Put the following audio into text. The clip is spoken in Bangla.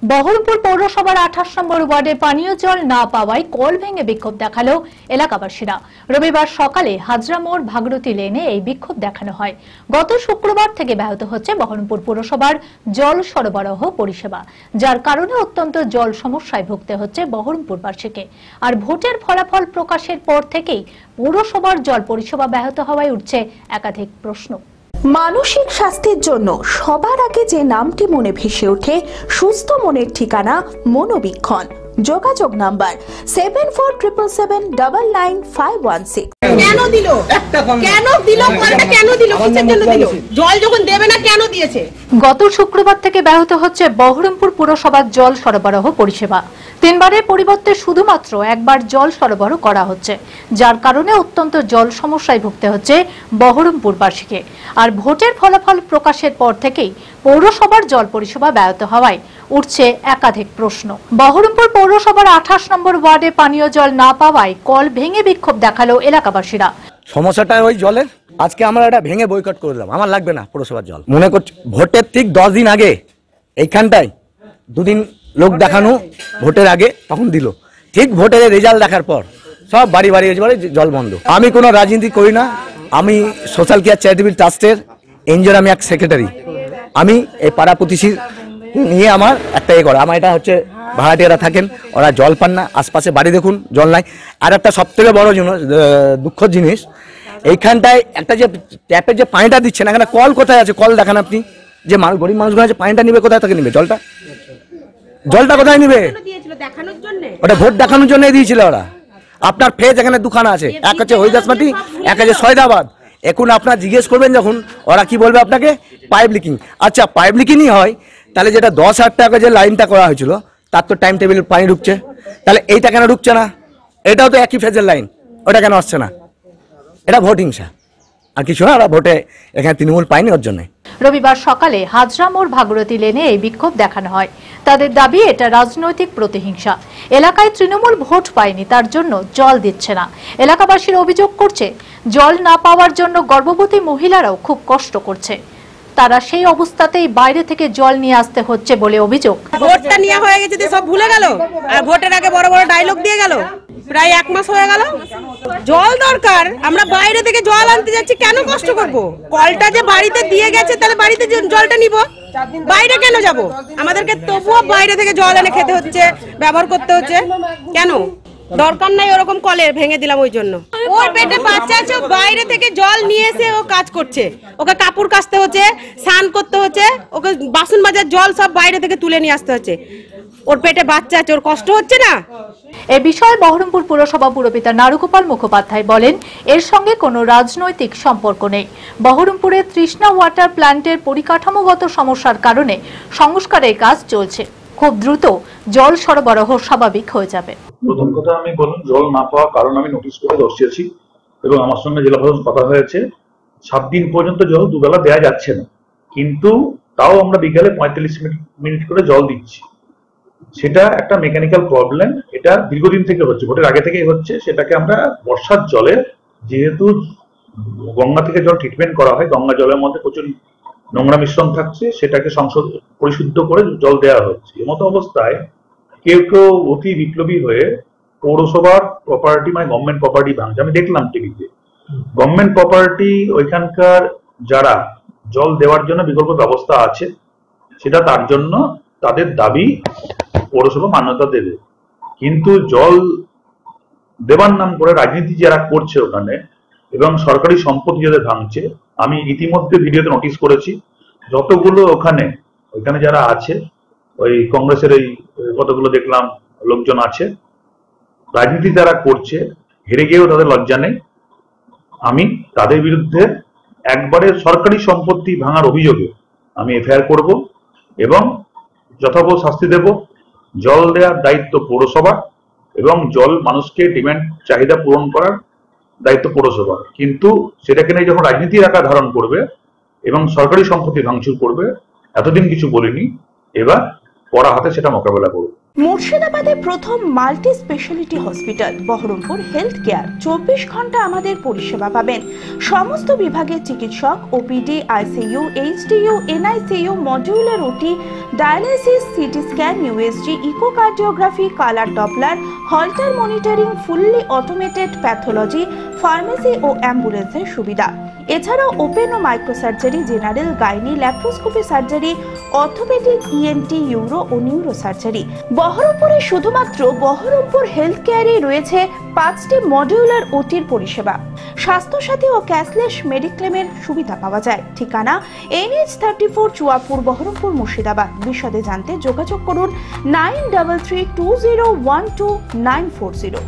বহরমপুর পৌরসভার 28 নম্বর ওয়ার্ডে পানীয় জল না পাওয়ায় কল ভেঙে বিক্ষোভ দেখালো এলাকাবাসীরা। রবিবার সকালে হাজরা মোড় ভাগরতী লেনে এই বিক্ষোভ দেখানো হয়। গত শুক্রবার থেকে ব্যাহত হচ্ছে বহরমপুর পৌরসভার জল সরবরাহ পরিষেবা, যার কারণে অত্যন্ত জল সমস্যায় ভুগতে হচ্ছে বহরমপুরবাসীকে। আর ভোটের ফলাফল প্রকাশের পর থেকেই পৌরসভার জল পরিষেবা ব্যাহত হওয়ায় উঠছে একাধিক প্রশ্ন। মানসিক স্বাস্থ্যের জন্য সবার আগে যে নামটি মনে ভেসে ওঠে সুস্থ মনের ঠিকানা মনোবীক্ষণ। যোগাযোগ নাম্বার 7477799516। কেন দিল কলটা কেন দিল, কিসের জন্য দিল? জল যখন দেবে না কেন দিয়েছে? গত শুক্রবার থেকে ব্যাহত হচ্ছে বহরমপুর পুরসভার জল সরবরাহ পরিষেবা। 3 বারের পরিবর্তে শুধুমাত্র একবার জল সরবরাহ করা হচ্ছে, যার কারণে অত্যন্ত জল সমস্যায় ভুগতে হচ্ছে বহরমপুরবাসীকে। আর ভোটের ফলাফল প্রকাশের পর থেকেই পৌরসভার জল পরিষেবা ব্যাহত হওয়ায় উঠছে একাধিক প্রশ্ন। বহরমপুর পৌরসভার 28 নম্বর ওয়ার্ডে পানীয় জল না পাওয়ায় কল ভেঙে বিক্ষোভ দেখালো এলাকাবাসীরা। সমস্যাটা ওই জলের। আজকে আমরা এটা ভেঙে বয়কট করে দিলাম, আমার লাগবে না পৌরসভার জল। মনে করছি ভোটের ঠিক 10 দিন আগে এইখানটায় 2 দিন লোক দেখানো, ভোটের আগে তখন দিল, ঠিক ভোটের রেজাল্ট দেখার পর সব বাড়ি বাড়ি জল বন্ধ। আমি কোনো রাজনীতি করি না, আমি সোশ্যাল কেয়ার চ্যারিটেবল ট্রাস্টের এনজিওর আমি এক সেক্রেটারি। আমি এই পাড়া প্রতিবেশী নিয়ে আমার একটা করা, আমার এটা হচ্ছে ভাড়াটিয়ারা থাকেন, ওরা জল পান না, আশপাশে বাড়ি দেখুন জল নাই। আর একটা সব থেকে বড় দুঃখের জিনিস, এইখানটায় একটা যে ট্যাপের যে পানিটা দিচ্ছে না, এখানে কল কোথায় আছে? কল দেখান আপনি। যে গরিব মানুষগুলো আছে পানিটা নিবে কোথায় থেকে নিবে? জলটা কোথায় নিবে? ওটা ভোট দেখানোর জন্য দিয়েছিল ওরা। আপনার ফেজ এখানে দুখানা আছে, এক হচ্ছে হরিদাসমাটি, এক হচ্ছে সয়দাবাদ। এখন আপনার জিজ্ঞেস করবেন যখন, ওরা কি বলবে আপনাকে? Pipe leaking. আচ্ছা, পাইপ লিকিংই হয় তাহলে যেটা 10,000 টাকা যে লাইনটা করা হয়েছিল তার তো টাইম টেবিল পানি ঢুকছে, তাহলে এইটা কেন ঢুকছে না? এটাও তো একই ফেজের লাইন, ওটা কেন আসছে না? এটা ভোট হিংসা আর কিছু না। ওরা ভোটে এখানে তৃণমূল পায়নি, ওর জন্য। রবিবার সকালে হাজরা মোড় ভাগরতী লেনে এই বিক্ষোভ দেখানো হয়। তাদের দাবি এটা রাজনৈতিক প্রতিহিংসা। এলাকায় তৃণমূল ভোট পায়নি, তার জন্য জল দিচ্ছে না। এলাকাবাসীর অভিযোগ করছে জল না পাওয়ার জন্য গর্ভবতী মহিলারাও খুব কষ্ট করছে। তারা সেই অবস্থাতেই বাইরে থেকে জল নিয়ে আসতে হচ্ছে বলে অভিযোগ। ভোটটা নিয়ে হয়ে গেছে, সব ভুলে গেল, আর ভোটের আগে বড় বড় ডায়লগ দিয়ে গেল। প্রায় 1 মাস হয়ে গেল। জল দরকার, আমরা বাইরে থেকে জল আনতে যাচ্ছি, কেন কষ্ট করব? কলটা যে বাড়িতে দিয়ে গেছে, তাহলে বাড়িতে জলটা নিব, বাইরে কেন যাব? আমাদেরকে তবুও বাইরে থেকে জল এনে খেতে হচ্ছে, ব্যবহার করতে হচ্ছে। কেন? দরকার নাই ওরকম কলের, ভেঙে দিলাম ওই জন্য। ওর পেটে বাচ্চা আছে, বাইরে থেকে জল নিয়ে এসে ও কাজ করছে, ওকে কাপড় কাচতে হচ্ছে, স্নান করতে হচ্ছে, ওকে বাসন মাজার জল সব বাইরে থেকে তুলে নিয়ে আসতে হচ্ছে। ওর পেটে বাচ্চা আছে, ওর কষ্ট হচ্ছে না? এ বিষয়ে বহরমপুর পুরসভা পুরপিতা নারুগোপাল মুখোপাধ্যায় বলেন, এর সঙ্গে কোনো রাজনৈতিক সম্পর্ক নেই। বহরমপুরের তৃষ্ণা ওয়াটার প্ল্যান্টের পরিকাঠামোগত সমস্যার কারণে সংস্কারের কাজ চলছে। খুব দ্রুত জল সরবরাহ স্বাভাবিক হয়ে যাবে। প্রথম কথা আমি বলুন, জল না পাওয়ার কারণ আমি নোটিশ করে বসিয়েছি এবং আমার সঙ্গে জেলা প্রশাসন কথা হয়েছে। 7 দিন পর্যন্ত জল দুবেলা দেওয়া যাচ্ছে না, কিন্তু তাও আমরা বিকালে 45 মিনিট করে জল দিচ্ছি। সেটা একটা মেকানিক্যাল প্রবলেম, এটা দীর্ঘদিন থেকে হচ্ছে, ভোটের আগে থেকেই হচ্ছে। সেটাকে আমরা বর্ষার জলে, যেহেতু গঙ্গা থেকে জল ট্রিটমেন্ট করা হয়, গঙ্গা জলের মধ্যে প্রচুর নোংরা মিশ্রণ থাকছে, সেটাকে পরিশুদ্ধ করে জল দেওয়া হচ্ছে। এমতো অবস্থায় কেউ কেউ অতি বিপ্লবী হয়ে পৌরসভার প্রপার্টি, মানে গভর্নমেন্ট প্রপার্টি ভাঙছে। আমি দেখলাম টিভিতে, গভর্নমেন্ট প্রপার্টি, ওইখানকার যারা জল দেওয়ার জন্য বিকল্প ব্যবস্থা আছে, সেটা তার জন্য তাদের দাবি পৌরসভা মান্যতা দেবে। কিন্তু জল দেবার নাম করে রাজনীতি যারা করছে ওখানে, এবং সরকারি সম্পত্তি যাদের ভাঙছে, আমি ইতিমধ্যে ভিডিওতে নোটিশ করেছি। যতগুলো ওখানে যারা আছে, ওই কংগ্রেসের এই কতগুলো দেখলাম লোকজন আছে, রাজনীতি যারা করছে, হেরে গিয়েও তাদের লজ্জা নেই। আমি তাদের বিরুদ্ধে একবারে সরকারি সম্পত্তি ভাঙার অভিযোগে আমি এফআইআর করব এবং যথাযথ শাস্তি দেব। জল দেওয়ার দায়িত্ব পৌরসভা এবং জল মানুষকে ডিমান্ড চাহিদা পূরণ করার দায়িত্ব পৌরসভা। কিন্তু সেটাকে নিয়ে যখন রাজনীতির আকার ধারণ করবে এবং সরকারি সম্পত্তি ভাঙচুর করবে, এতদিন কিছু বলিনি, এবার কড়া হাতে সেটা মোকাবেলা করব। মুর্শিদাবাদে প্রথম multi speciality hospital Baharampur health care. 24 ঘন্টা আমাদের পরিষেবা পাবেন। সমস্ত বিভাগের চিকিৎসক, OPD, ICU, HDU, NICU, modular OT, dialysis, CT scan, USG, echocardiography, colour Doppler, Holter monitoring, fully automated pathology, pharmacy ও অ্যাম্বুলেন্সের সুবিধা। এছাড়াও ওপেন ও microsurgery, general, gynae, laparoscopy surgery, orthopaedic, ENT, uro ও নিউরো সার্জারি। বহরমপুরে শুধুমাত্র বহরমপুর হেলথ কেয়ারে রয়েছে 5টি মডিউলার ওটির পরিষেবা। স্বাস্থ্যসাথী ও ক্যাশলেস মেডিক্লেমের সুবিধা পাওয়া যায়। ঠিকানা NH34 চুয়াপুর, বহরমপুর, মুর্শিদাবাদ। বিশদে জানতে যোগাযোগ করুন 9332012940।